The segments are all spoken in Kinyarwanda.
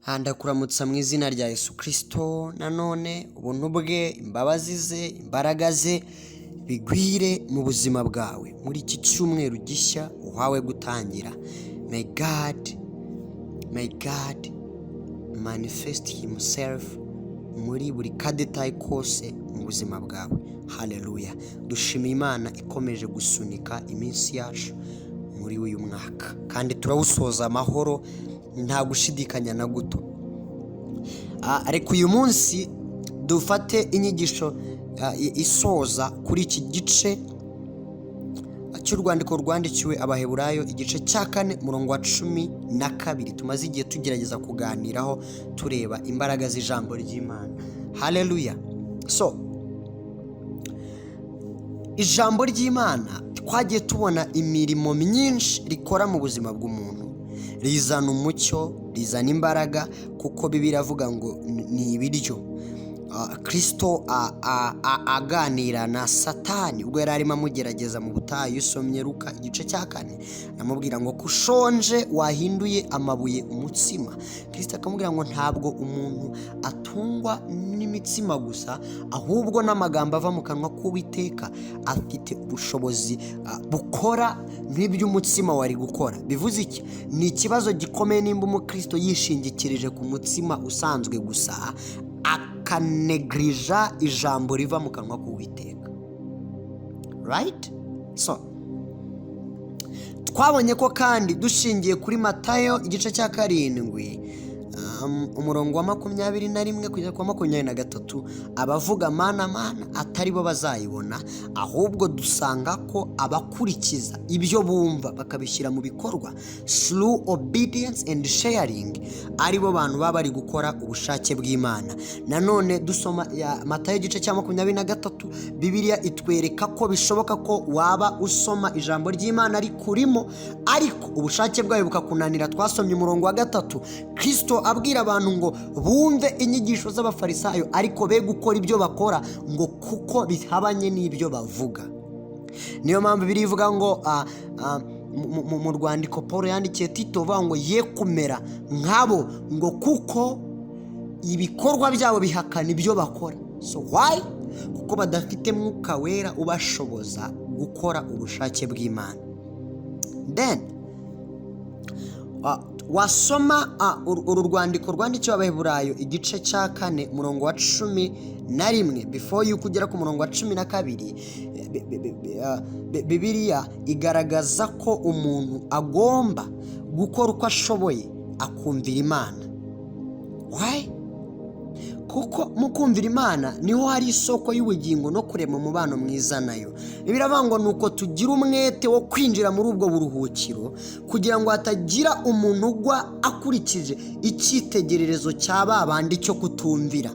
Ndakuramutsa mu izina rya Yesu Kristo. Nanone ubuntu bwe, imbabazi ze, imbaraga ze bigwire mu buzima bwawe muri iki cyumweru gishya uhawe gutangira. May God manifest himself muri buri kadetayi kose mu buzima bwawe. Haleluya. Dushima Imana ikomeje gusunika iminsi yacu muri uyu mwaka, kandi turawusoza amahoro nta gushidikanya na guto. Ariko uyu munsi dufate inyigisho isoza kuri iki gice cy'urwandiko rwandikiwe Abaheburayo, igice cya 4 umurongo wa 12. Tumaze igihe tugerageza kuganiraho tureba imbaraga z'ijambo ry'Imana. Haleluya. So ijambo ry'Imana twagiye tubona imirimo myinshi rikora mu buzima bw'umuntu, rizana umucyo, rizana imbaraga, kuko Bibiliya avuga ngo ni ibiryo. Kristo aganira na Satani ubwo yari arimo amugerageza mu butayu. Usomye Luka igice cya 4, amubwira ngo kushonje wahinduye amabuye umutsima. Kristo akamubwira ngo ntabwo umuntu atungwa n'imitsima gusa, ahubwo n'amagambo ava mu kanwa k'Uwiteka afite ubushobozi bukora nk'iby'umutsima wari gukora. Bivuze iki? Ni ikibazo gikomeye nimba umukristo yishingikirije ku mutsima usanzwe gusa, akanegrija ijambo riva mu kanwa k'Uwiteka. Right? So twabonye ko kandi dushingiye kuri Matayo igice cya 7 umurongo wa 21 kugera ku 23, abavuga mana atari bo bazayibona, ahubwo dusanga ko abakurikiza ibyo bumva bakabishyira mu bikorwa through obedience and sharing ari bo bantu baba bari gukora ubushake bw'Imana. Nanone dusoma Matayo igice cya 23, Bibiliya itwereka ko bishoboka ko waba usoma ijambo ry'Imana ari kurimo, ariko ubushake bwayo bukakunanira. Twasomye umurongo wa 3, Kristo abwira abantu ngo bumve inyigisho z'abafarisayo ariko be gukora ibyo bakora, ngo kuko bihabanye n'ibyo bavuga. Niyo mpamvu birivuga ngo mu rwandiko Paul yandikiye Tito bavuga ngo ye kumera nkabo, ngo kuko ibikorwa byabo bihakana ibyo bakora. So why? Kuko badafite mwuka wera ubashoboza gukora ubushake bw'Imana. Then wasoma uru rwandiko rwandikiwe Abaheburayo igice cya 4 umurongo wa 11, before you kugera ku murongo wa 12. Bibiliya igaragaza ko umuntu agomba gukora uko ashoboye akumvira Imana. Why? Kuko mu kumvira Imana niho hari isoko y'ubugingo no kurema umubano mwiza nayo. Biravuga ngo nuko tugira umwete wo kwinjira muri ubwo buruhukiro, kugira ngo hatagira umuntu ugwa akurikije icyitegererezo cya babandi cyo kutumvira.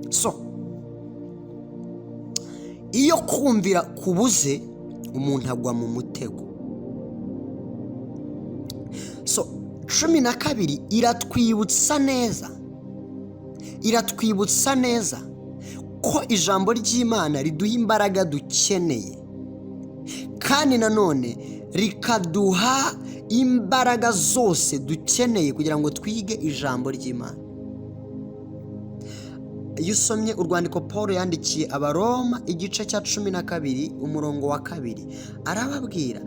So iyo kumvira kubuze, umuntu agwa mu mutego. So 12 iratwibutsa neza ko ijambo ry'Imana riduha imbaraga dukeneye, kandi nanone rikaduha imbaraga zose dukeneye kugira ngo twige ijambo ry'Imana. Iyo usomye urwandiko Paul yandikiye Abaroma igice cya 12 umurongo wa 2, arababwira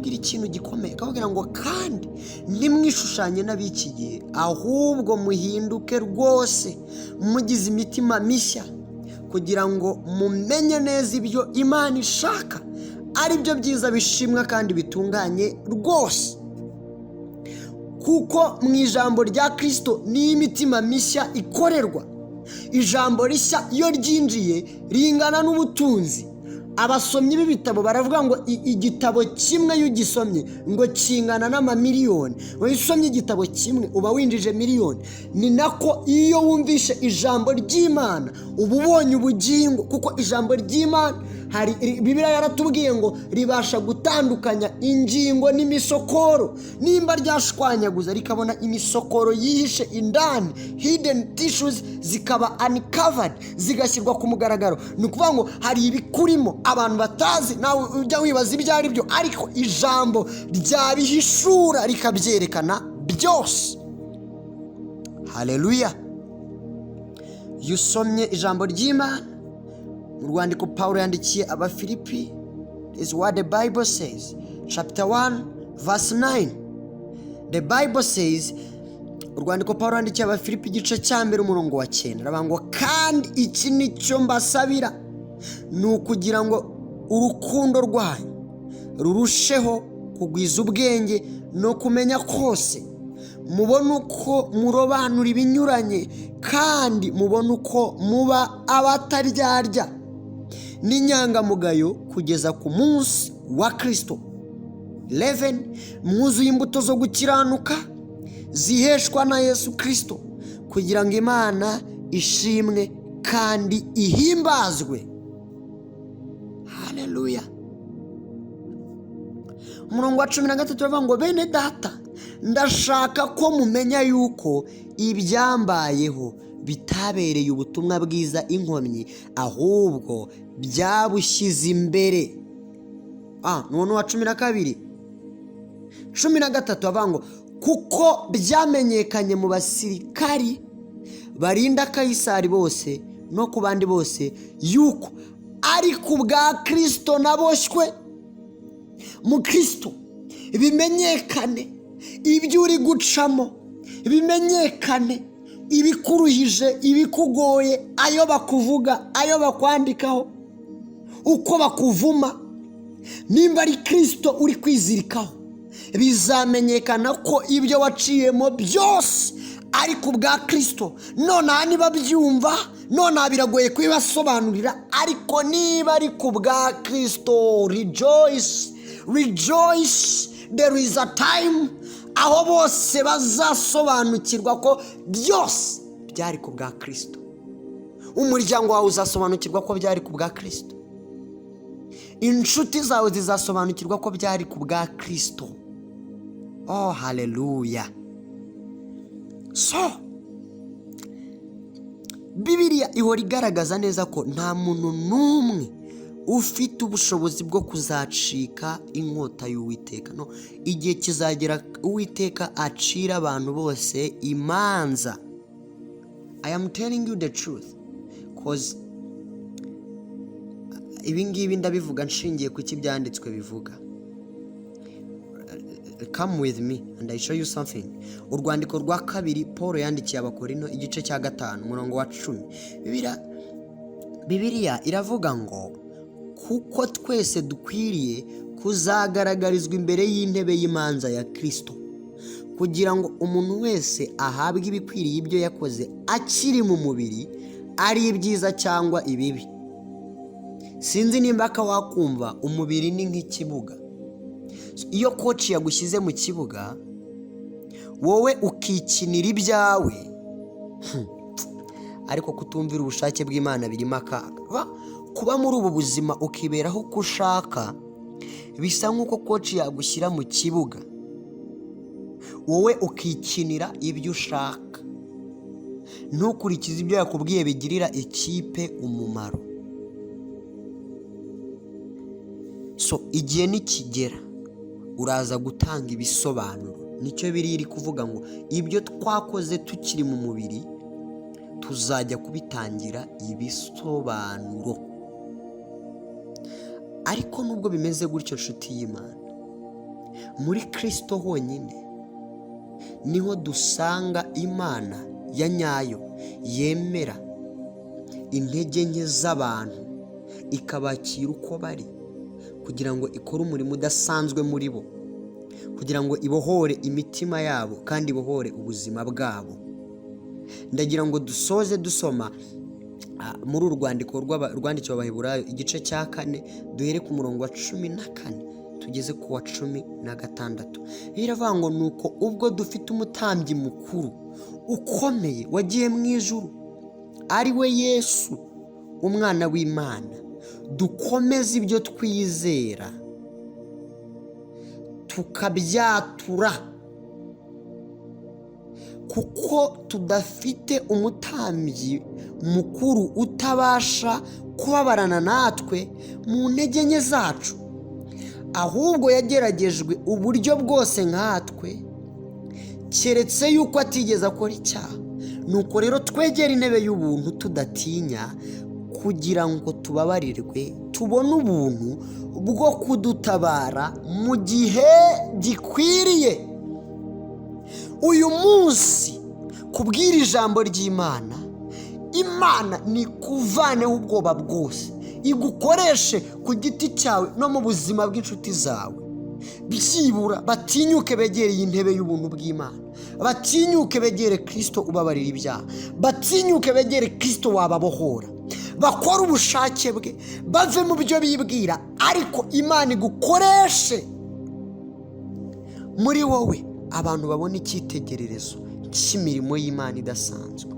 ikintu gikomeye, akababwira ngo kandi ntimwishushanye n'ab'iki gihe, ahubwo muhinduke rwose mugize imitima mishya, kugira ngo mumenye neza ibyo Imana ishaka, ari byo byiza bishimwa kandi bitunganye rwose. Kuko mu ijambo rya Kristo ni imitima mishya ikorerwa. Ijambo rishya iyo ryinjiye ringana n'ubutunzi. Abasomyi b'ibitabo baravuga ngo igitabo kimwe iyo ugisomye ngo kingana n'amamiliyoni. Iyo usomye igitabo kimwe uba winjije miliyoni. Ni nako iyo wumvishe ijambo ry'Imana uba ubonye ubugingo, kuko ijambo ry'Imana Bibiliya yaratubwiye ngo ribasha gutandukanya ingingo n'imisokoro. Nimba ryashwanyaguza rikabona imisokoro yihishe indani, hidden tissues zikaba uncovered, zigashyirwa ku mugaragaro, ni ukuvuga ngo hari ibikurimo abantu batazi, nawe ujya wibaza ibyo ari byo, ariko ijambo ryabihishura rikabyerekana byose. Haleluya. Iyo usomye ijambo ry'Imana mu rwandiko Pawulo yandikiye Abafilipi, is what the Bible says, chapter 1 verse 9. The Bible says, urwandiko Pawulo yandikiye Abafilipi igice cya mbere umurongo wa 9, aravuga ngo kandi iki nicyo mbasabira, ni ukugira ngo urukundo rwanyu rurusheho kugwiza ubwenge no kumenya kose, mubone uko murobanura ibinyuranye, kandi mubone uko muba abataryarya n'inyangamugayo kugeza ku munsi wa Kristo. 11. Mwuzuye imbuto zo gukiranuka ziheshwa na Yesu Kristo, kugira ngo Imana ishimwe kandi ihimbazwe. Haleluya. Umurongo wa 13 uravuga ngo bene data, ndashaka ko mumenya yuko ibyambayeho bitabereye ubutumwa bwiza inkomyi, ahubwo byabushyize imbere. None wa 12 13 avuga ngo kuko byamenyekanye mu basirikari barinda Kayisari bose no ku bandi bose yuko ari ku bwa Kristo naboshywe. Mu Kristo bimenyekane ibyo uri gucamo, bimenyekane ibikuruhije, ibikugoye, ayo bakuvuga, ayo bakwandikaho, uko bakuvuma. Nimba ari Kristo uri kwizirikaho, bizamenyekana ko ibyo waciyemo byose ari ku bwa Kristo. Nonaha niba byumva, nonaha biragoye kubibasobanurira, ariko niba ari ku bwa Kristo, rejoice, rejoice. There is a time aho bose bazasobanukirwa ko byose byari ku bwa Kristo. Umuryango wawe uzasobanukirwa ko byari ku bwa Kristo. Inshuti zawe zizasobanukirwa ko byari ku bwa Kristo. Oh, haleluya. So Bibiliya ihora igaragaza neza ko nta muntu n'umwe ufite ubushobozi bwo kuzacika inkota y'Uwiteka. No, igihe kizagera Uwiteka acira abantu bose imanza. I am telling you the truth, cause ibi ngibi ndabivuga nshingiye ku cy'ibyanditswe bivuga. Come with me and I show you something. Urwandiko rwa 2 Paul yandikiye Abakorino igice cya 5 umurongo wa 10. Bibiliya iravuga ngo kuko twese dukwiriye kuzagaragarizwa imbere y'intebe y'imanza ya Kristo, kugira ngo umuntu wese ahabwe ibikwiriye ibyo yakoze akiri mu mubiri, ari ibyiza cyangwa ibibi. Sinzi nimba wakumva umubiri ni nk'ikibuga. Iyo coach yagushyize mu kibuga, wowe ukikinira ibyawe, ariko kutumvira ubushake bw'Imana birimo akaga. Kuba muri ubu buzima ukiberaho uko ushaka, bisa nk'uko coach yagushyira mu kibuga, wowe ukikinira ibyo ushaka, ntukurikize ibyo yakubwiye bigirira ikipe umumaro. So igihe nikigera uraza gutanga ibisobanuro. Nicyo biri kuvuga ngo ibyo twakoze tukiri mu mubiri tuzajya kubitangira ibisobanuro. Ariko nubwo bimeze gutyo, nshuti y'Imana, muri Kristo honyine niho dusanga Imana ya nyayo yemera intege nke z'abantu ikabakira uko bari, kugira ngo ikore umurimo udasanzwe muri bo, kugira ngo ibohore imitima yabo kandi ibohore ubuzima bwabo. Ndagira ngo dusoze dusoma muri urwandiko rwandikiwe Abaheburayo igice cya 4 duhere ku murongo wa 14 tugeze ku wa 16. Biravuga ngo nuko ubwo dufite umutambyi mukuru ukomeye wagiye mu ijuru, ari we Yesu umwana w'Imana, dukomeze ibyo twizera tukabyatura, kuko tudafite umutambyi mukuru utabasha kubabarana natwe mu ntege nke zacu, ahubwo yageragejwe uburyo bwose nkatwe, keretse yuko atigeze akora icyaha. Nuko rero twegera intebe y'ubuntu tudatinya, kugira ngo tubabarirwe, tubone ubuntu bwo kudutabara mu gihe gikwiriye. Uyu munsi kubwira ijambo ry'Imana, Imana ni kuvaneho ubwoba bwose, igukoreshe ku giti cyawe no mu buzima bw'inshuti zawe. Byibura batinyuke begere iyi ntebe y'ubuntu bw'Imana, batinyuke begere Kristo ubabarira ibyaha, batinyuke begere Kristo wababohora, bakora ubushake bwe, bave mu byo bibwira, ariko Imana igukoreshe muri wowe, abantu babona icyitegererezo cy'imirimo y'Imana idasanzwe,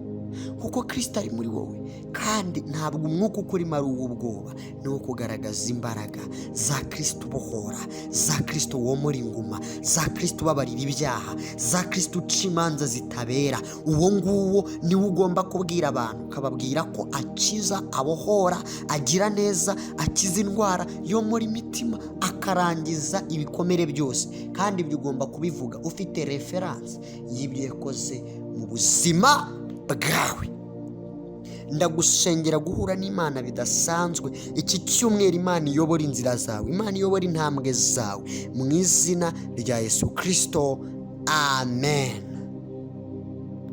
kuko Kristo ari muri wowe. Kandi ntabwo umwuka ukurimo ari uw'ubwoba, ni uwo kugaragaza imbaraga za Kristo ubohora, za Kristo womora inguma, za Kristo ubabarira ibyaha, za Kristo uca imanza zitabera. Uwo nguwo niwe ugomba kubwira abantu, ukababwira ko akiza, abohora, agira neza, akiza indwara, yomora imitima, akarangiza ibikomere byose. Kandi ibyo ugomba kubivuga ufite referanse y'ibyo yakoze mu buzima bwawe. Ndagusengera guhura n'Imana bidasanzwe iki cyumweru. Imana iyobora inzira zawe, Imana iyobora intambwe zawe, mu izina rya Yesu Kristo, amen.